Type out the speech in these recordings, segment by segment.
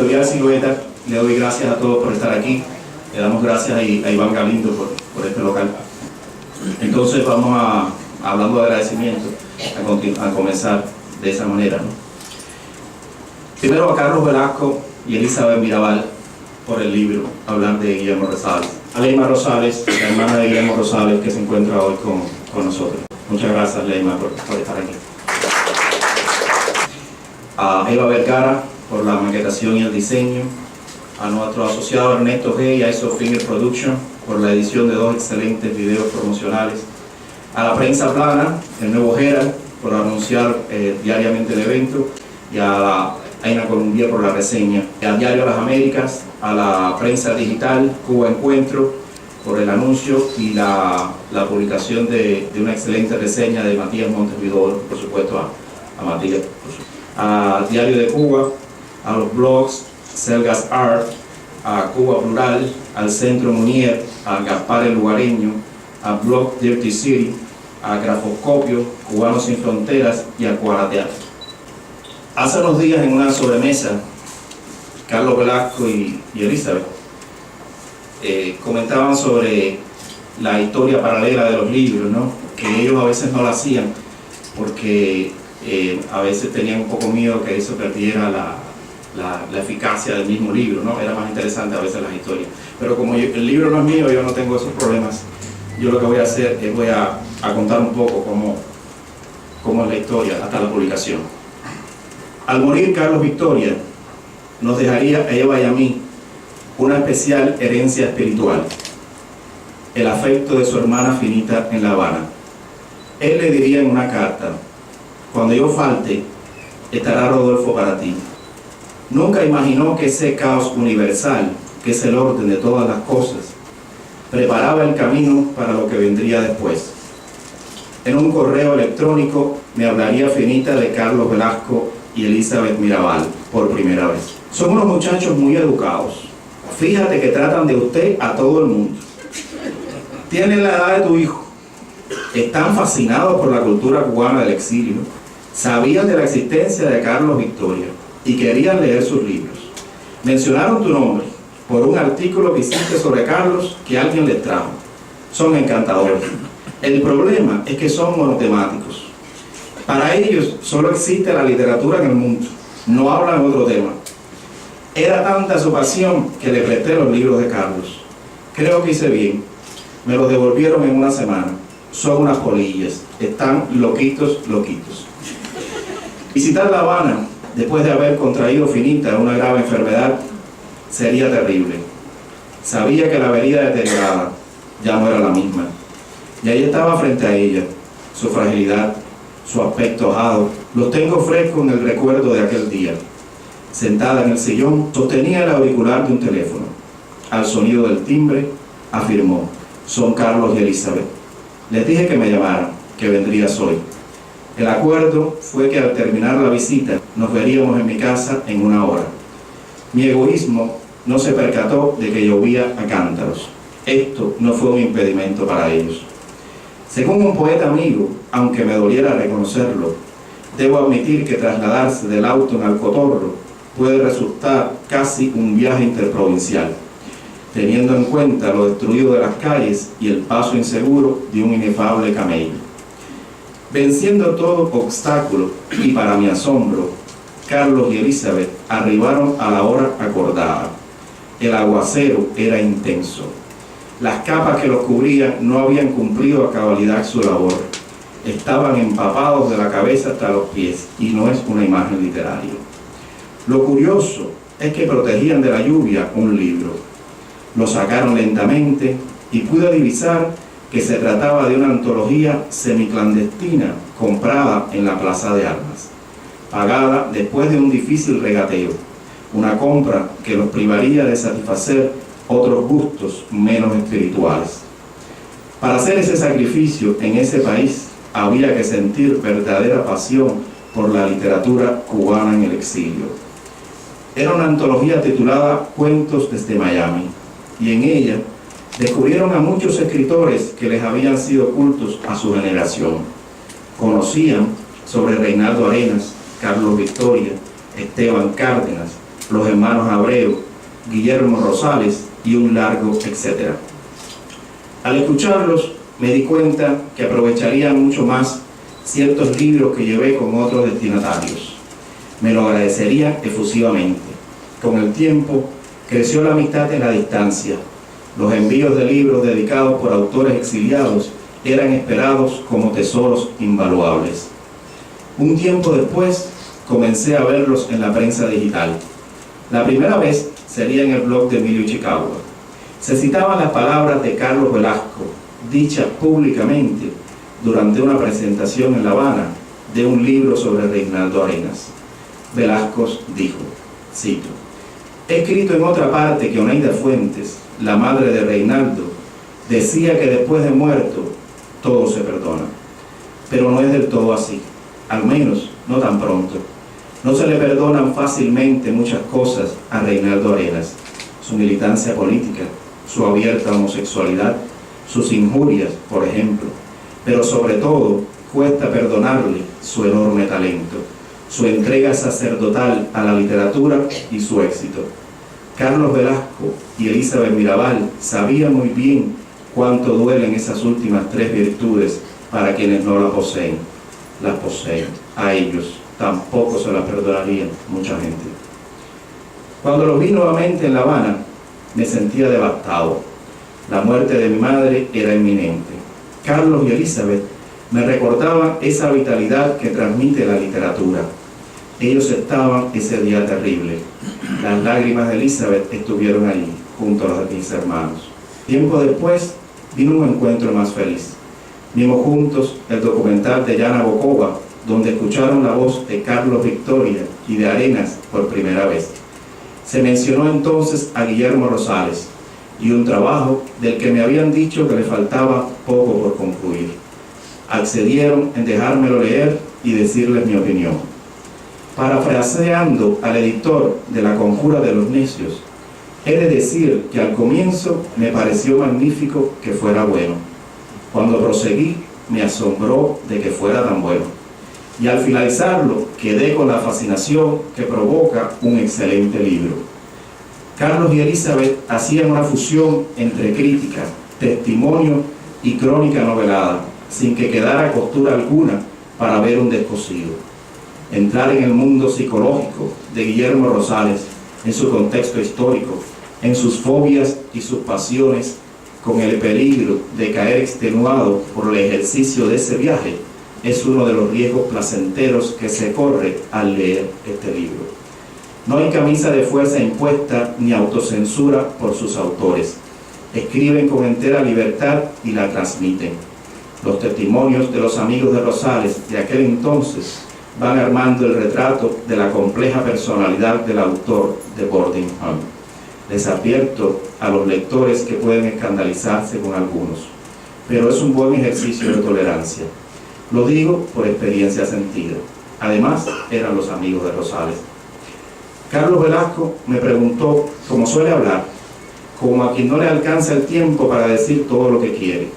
Editorial Silueta, le doy gracias a todos por estar aquí. Le damos gracias a Iván Galindo por este local. Entonces vamos hablando de agradecimiento, a comenzar de esa manera, ¿no? Primero a Carlos Velasco y Elizabeth Mirabal por el libro Hablar de Guillermo Rosales. A Leima Rosales, la hermana de Guillermo Rosales, que se encuentra hoy con nosotros. Muchas gracias, Leima, por estar aquí. A Eva Vergara por la maquetación y el diseño. A nuestro asociado Ernesto G. y a ISO Finger Production por la edición de 2 excelentes videos promocionales. A la prensa plana, el Nuevo Herald, por anunciar diariamente el evento, y a la Aina Columbia por la reseña, al Diario Las Américas, a la prensa digital Cuba Encuentro por el anuncio y la publicación de una excelente reseña de Matías Montes Vidor, por supuesto a Matías, al Diario de Cuba, a los blogs Selgas Art, a Cuba Plural, al Centro Munier, a Gaspar el Lugareño, a Blog Dirty City, a Grafoscopio, Cubanos Sin Fronteras y a Cuarateatro. Hace unos días en una sobremesa, Carlos Velasco y Elizabeth comentaban sobre la historia paralela de los libros, ¿no? Que ellos a veces no la hacían porque a veces tenían un poco miedo que eso perdiera la eficacia del mismo libro, ¿no? Era más interesante a veces las historias. Pero como el libro no es mío, yo no tengo esos problemas. Yo lo que voy a hacer es voy a contar un poco cómo es la historia hasta la publicación. Al morir Carlos Victoria, nos dejaría a Eva y a mí una especial herencia espiritual, el afecto de su hermana finita en La Habana. Él le diría en una carta: cuando yo falte, estará Rodolfo para ti. Nunca imaginó que ese caos universal, que es el orden de todas las cosas, preparaba el camino para lo que vendría después. En un correo electrónico me hablaría finita de Carlos Velasco y Elizabeth Mirabal por primera vez. Son unos muchachos muy educados. Fíjate que tratan de usted a todo el mundo. Tienen la edad de tu hijo. Están fascinados por la cultura cubana del exilio. Sabían de la existencia de Carlos Victoria y querían leer sus libros. Mencionaron tu nombre por un artículo que hiciste sobre Carlos que alguien les trajo. Son encantadores. El problema es que son monotemáticos. Para ellos solo existe la literatura en el mundo. No hablan otro tema. Era tanta su pasión que le presté los libros de Carlos. Creo que hice bien. Me los devolvieron en una semana. Son unas polillas. Están loquitos. Visitar La Habana después de haber contraído finita una grave enfermedad sería terrible. Sabía que la vería deteriorada ya no era la misma. Y ahí estaba frente a ella, su fragilidad, su aspecto ajado. Los tengo fresco en el recuerdo de aquel día. Sentada en el sillón, sostenía el auricular de un teléfono. Al sonido del timbre, afirmó: son Carlos y Elizabeth. Les dije que me llamaran, que vendrías hoy. El acuerdo fue que al terminar la visita, nos veríamos en mi casa en 1 hora. Mi egoísmo no se percató de que llovía a cántaros. Esto no fue un impedimento para ellos. Según un poeta amigo, aunque me doliera reconocerlo, debo admitir que trasladarse del auto en Alcotorro puede resultar casi un viaje interprovincial, teniendo en cuenta lo destruido de las calles y el paso inseguro de un inefable camello. Venciendo todo obstáculo y para mi asombro, Carlos y Elizabeth arribaron a la hora acordada. El aguacero era intenso. Las capas que los cubrían no habían cumplido a cabalidad su labor. Estaban empapados de la cabeza hasta los pies, y no es una imagen literaria. Lo curioso es que protegían de la lluvia un libro. Lo sacaron lentamente y pude divisar que se trataba de una antología semiclandestina comprada en la Plaza de Armas, pagada después de un difícil regateo, una compra que los privaría de satisfacer otros gustos menos espirituales. Para hacer ese sacrificio en ese país había que sentir verdadera pasión por la literatura cubana en el exilio. Era una antología titulada Cuentos desde Miami, y en ella descubrieron a muchos escritores que les habían sido ocultos a su generación. Conocían sobre Reinaldo Arenas, Carlos Victoria, Esteban Cárdenas, los hermanos Abreu, Guillermo Rosales y un largo etcétera. Al escucharlos me di cuenta que aprovecharía mucho más ciertos libros que llevé con otros destinatarios. Me lo agradecerían efusivamente. Con el tiempo creció la amistad en la distancia. Los envíos de libros dedicados por autores exiliados eran esperados como tesoros invaluables. Un tiempo después comencé a verlos en la prensa digital. La primera vez sería en el blog de Emilio Chicagua. Se citaban las palabras de Carlos Velasco, dichas públicamente durante una presentación en La Habana de un libro sobre Reinaldo Arenas. Velasco dijo, cito, he escrito en otra parte que Oneida Fuentes, la madre de Reinaldo, decía que después de muerto todo se perdona, pero no es del todo así, al menos no tan pronto. No se le perdonan fácilmente muchas cosas a Reinaldo Arenas, su militancia política, su abierta homosexualidad, sus injurias, por ejemplo, pero sobre todo cuesta perdonarle su enorme talento, su entrega sacerdotal a la literatura y su éxito. Carlos Velasco y Elizabeth Mirabal sabían muy bien cuánto duelen esas últimas tres virtudes para quienes no las poseen. Las poseen. A ellos tampoco se las perdonaría mucha gente. Cuando los vi nuevamente en La Habana, me sentía devastado. La muerte de mi madre era inminente. Carlos y Elizabeth me recordaban esa vitalidad que transmite la literatura. Ellos estaban ese día terrible. Las lágrimas de Elizabeth estuvieron allí, junto a las de mis hermanos. Tiempo después, vino un encuentro más feliz. Vimos juntos el documental de Yana Bokova, donde escucharon la voz de Carlos Victoria y de Arenas por primera vez. Se mencionó entonces a Guillermo Rosales y un trabajo del que me habían dicho que le faltaba poco por concluir. Accedieron en dejármelo leer y decirles mi opinión. Parafraseando al editor de La Conjura de los Necios, he de decir que al comienzo me pareció magnífico que fuera bueno. Cuando proseguí, me asombró de que fuera tan bueno. Y al finalizarlo, quedé con la fascinación que provoca un excelente libro. Carlos y Elizabeth hacían una fusión entre crítica, testimonio y crónica novelada, sin que quedara costura alguna para ver un descosido. Entrar en el mundo psicológico de Guillermo Rosales, en su contexto histórico, en sus fobias y sus pasiones, con el peligro de caer extenuado por el ejercicio de ese viaje, es uno de los riesgos placenteros que se corre al leer este libro. No hay camisa de fuerza impuesta ni autocensura por sus autores. Escriben con entera libertad y la transmiten. Los testimonios de los amigos de Rosales de aquel entonces van armando el retrato de la compleja personalidad del autor de Boarding Home. Les advierto a los lectores que pueden escandalizarse con algunos, pero es un buen ejercicio de tolerancia. Lo digo por experiencia sentida. Además, eran los amigos de Rosales. Carlos Velasco me preguntó, como suele hablar, como a quien no le alcanza el tiempo para decir todo lo que quiere.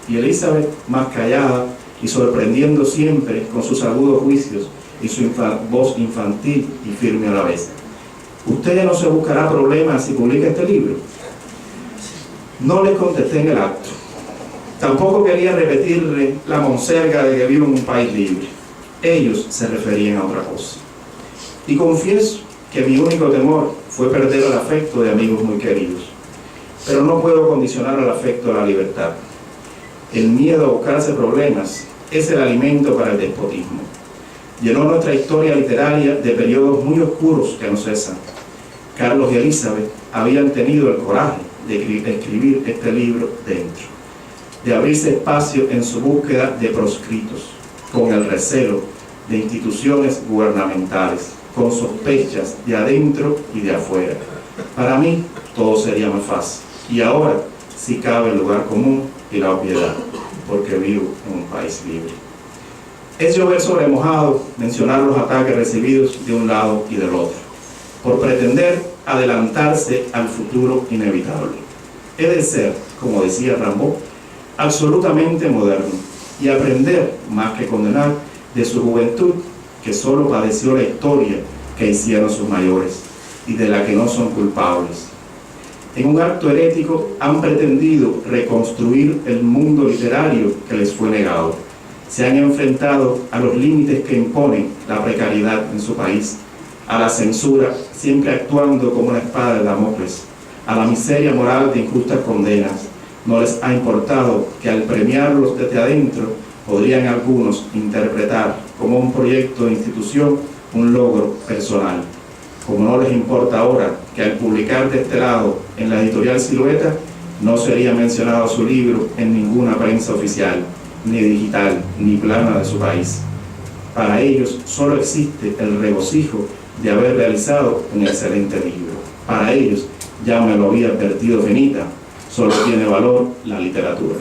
Y Elizabeth, más callada y sorprendiendo siempre con sus agudos juicios y su voz infantil y firme a la vez. ¿Usted ya no se buscará problemas si publica este libro? No le contesté en el acto. Tampoco quería repetirle la monserga de que vivo en un país libre. Ellos se referían a otra cosa. Y confieso que mi único temor fue perder el afecto de amigos muy queridos. Pero no puedo condicionar el afecto a la libertad. El miedo a buscarse problemas es el alimento para el despotismo. Llenó nuestra historia literaria de periodos muy oscuros que no cesan. Carlos y Elizabeth habían tenido el coraje de escribir este libro dentro, de abrirse espacio en su búsqueda de proscritos, con el recelo de instituciones gubernamentales, con sospechas de adentro y de afuera. Para mí todo sería más fácil. Y ahora sí cabe el lugar común y la obviedad, porque vivo en un país libre. Es llover sobre mojado mencionar los ataques recibidos de un lado y del otro, por pretender adelantarse al futuro inevitable. He de ser, como decía Rimbaud, absolutamente moderno y aprender, más que condenar, de su juventud, que solo padeció la historia que hicieron sus mayores. y de la que no son culpables. En un acto herético han pretendido reconstruir el mundo literario que les fue negado. Se han enfrentado a los límites que impone la precariedad en su país, a la censura, siempre actuando como una espada de Damocles, a la miseria moral de injustas condenas. No les ha importado que al premiarlos desde adentro podrían algunos interpretar como un proyecto de institución un logro personal. Como no les importa ahora que al publicar de este lado en la editorial Silueta no sería mencionado su libro en ninguna prensa oficial, ni digital, ni plana de su país. Para ellos solo existe el regocijo de haber realizado un excelente libro. Para ellos, ya me lo había advertido Finita, solo tiene valor la literatura.